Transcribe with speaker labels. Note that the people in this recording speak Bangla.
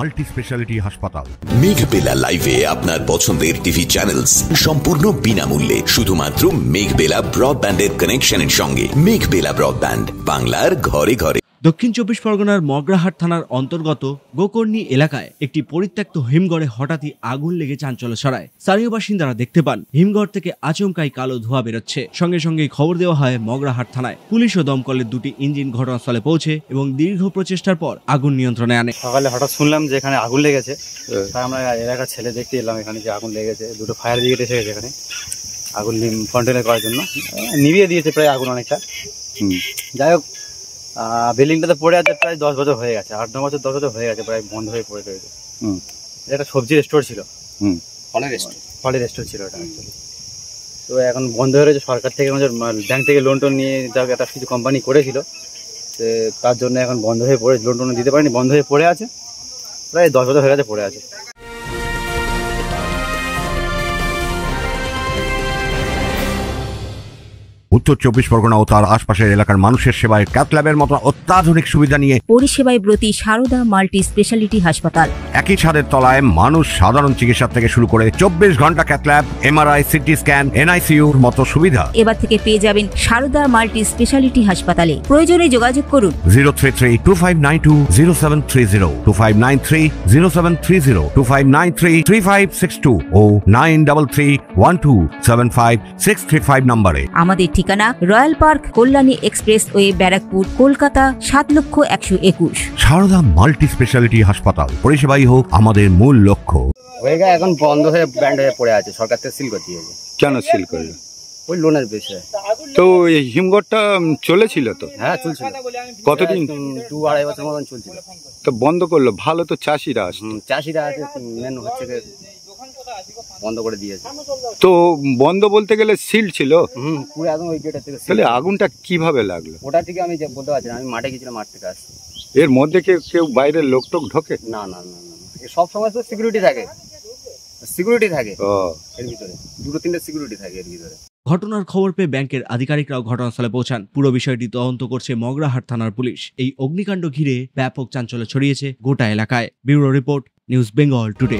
Speaker 1: মাল্টি স্পেশালিটি হাসপাতাল।
Speaker 2: মেঘবেলা লাইভে আপনার পছন্দের টিভি চ্যানেলস সম্পূর্ণ বিনামূল্যে শুধুমাত্র মেঘবেলা ব্রডব্যান্ডের কানেকশনের সঙ্গে। মেঘবেলা ব্রডব্যান্ড, বাংলার ঘরে ঘরে।
Speaker 3: দক্ষিণ চব্বিশ পরগনার মগরাহাট থানার অন্তর্গত গোকর্ণী এলাকায় একটি পরিত্যক্ত হিমঘরে হঠাৎই আগুন লেগে চাঞ্চল্য ছড়ায়। স্থানীয় বাসিন্দারা দেখতে পান হিমঘর থেকে আচমকাই কালো ধোঁয়া বেরোচ্ছে। সঙ্গে সঙ্গেই খবর দেওয়া হয় মগরাহাট থানায়। পুলিশ ও দমকলের দুটি ইঞ্জিন ঘটনাস্থলে পৌঁছে এবং দীর্ঘ প্রচেষ্টার পর আগুন নিয়ন্ত্রণে আনে।
Speaker 4: সকালে হঠাৎ শুনলাম যে এখানে আগুন লেগেছে, তাই আমরা এলাকার ছেলে দেখতে এলাম এখানে যে আগুন লেগেছে। দুটো ফায়ার ব্রিগেড এসে গেছে এখানে আগুন কন্ট্রোল করার জন্য, নিভিয়ে দিয়েছে প্রায় আগুন অনেকটা। যাই হোক, বিল্ডিংটাতে পড়ে আছে প্রায় 10 বছর হয়ে গেছে, 8-9 বছর 10 বছর হয়ে গেছে, প্রায় বন্ধ হয়ে পড়ে রয়েছে। এটা একটা সবজির স্টোর ছিল, ফলের স্টোর ছিল এটা। তো এখন বন্ধ হয়ে রয়েছে। সরকার থেকে ব্যাংক থেকে লোন টোন নিয়ে যা একটা কিছু কোম্পানি করেছিল, তার জন্য এখন বন্ধ হয়ে পড়ে, লোন টোন দিতে পারেনি, বন্ধ হয়ে পড়ে আছে। প্রায় 10 বছর হয়ে গেছে পড়ে আছে।
Speaker 1: উত্তর চব্বিশ পরগনা ও তার আশপাশের এলাকার মানুষের সেবায় ক্যাথ ল্যাবের মতো অত্যাধুনিক সুবিধা নিয়ে
Speaker 5: পরিষেবায় ব্রতী সারদা মাল্টি স্পেশালিটি হাসপাতাল।
Speaker 1: একই ছাদের তলায় মানুষ সাধারণ চিকিৎসা থেকে শুরু করে 24 ঘন্টা cath lab, MRI, CT scan, এনআইসিইউর মতো সুবিধা
Speaker 5: এবার থেকে পেয়ে যাবেন সারদা মাল্টি স্পেশালিটি হাসপাতালে। প্রয়োজনে যোগাযোগ করুন
Speaker 1: 033-2592-0730, 2593-0730, 2593-3562 ও 9331275635 নম্বরে।
Speaker 5: আমাদের ঠিকানা Royal Park, Kalyani Expressway, Barrackpore, Kolkata 7,01,21।
Speaker 1: Sarada multi speciality হাসপাতাল, পরিষেবাই হোক আমাদের মূল লক্ষ্য।
Speaker 4: হয়ে গেছে, এখন বন্ধ হয়ে ব্যান্ড হয়ে পড়ে আছে। সরকার থেকে সিল করে দিয়েছে।
Speaker 6: কেন সিল করলো?
Speaker 4: ওই লোনের বিষয়ে।
Speaker 6: তো এই হিমঘরটা চলেছিল তো?
Speaker 4: হ্যাঁ, চলছিল।
Speaker 6: কতদিন?
Speaker 4: 2-2.5 বছর মতন চলছিল।
Speaker 6: তো বন্ধ করলো? ভালো তো চাষিরা আসছে।
Speaker 4: চাষিরা আছে, মেন হচ্ছে বন্ধ করে দিয়েছে।
Speaker 6: তো বন্ধ বলতে গেলে সিল ছিল।
Speaker 4: পুরো একদম ওই গেটের থেকে।
Speaker 6: তাহলে আগুনটা কিভাবে লাগলো?
Speaker 4: ওটা থেকে আমি বলতে পারছি না, আমি মাঠে গেছিলাম, মাঠ থেকে আসছি।
Speaker 6: এর মধ্যে কেউ বাইরের লোক টোক ঢোকে?
Speaker 4: না না না না, সব সময় তো সিকিউরিটি থাকে এর ভিতরে, 2-3টা সিকিউরিটি থাকে এর ভিতরে।
Speaker 3: ঘটনার খবর পেয়ে ব্যাংকের আধিকারিকরাও ঘটনাস্থলে পৌঁছান। পুরো বিষয়টি তদন্ত করছে মগরাহাট থানার পুলিশ। এই অগ্নিকাণ্ড ঘিরে ব্যাপক চাঞ্চল্য ছড়িয়েছে গোটা এলাকায়। Bureau report, news Bengal today.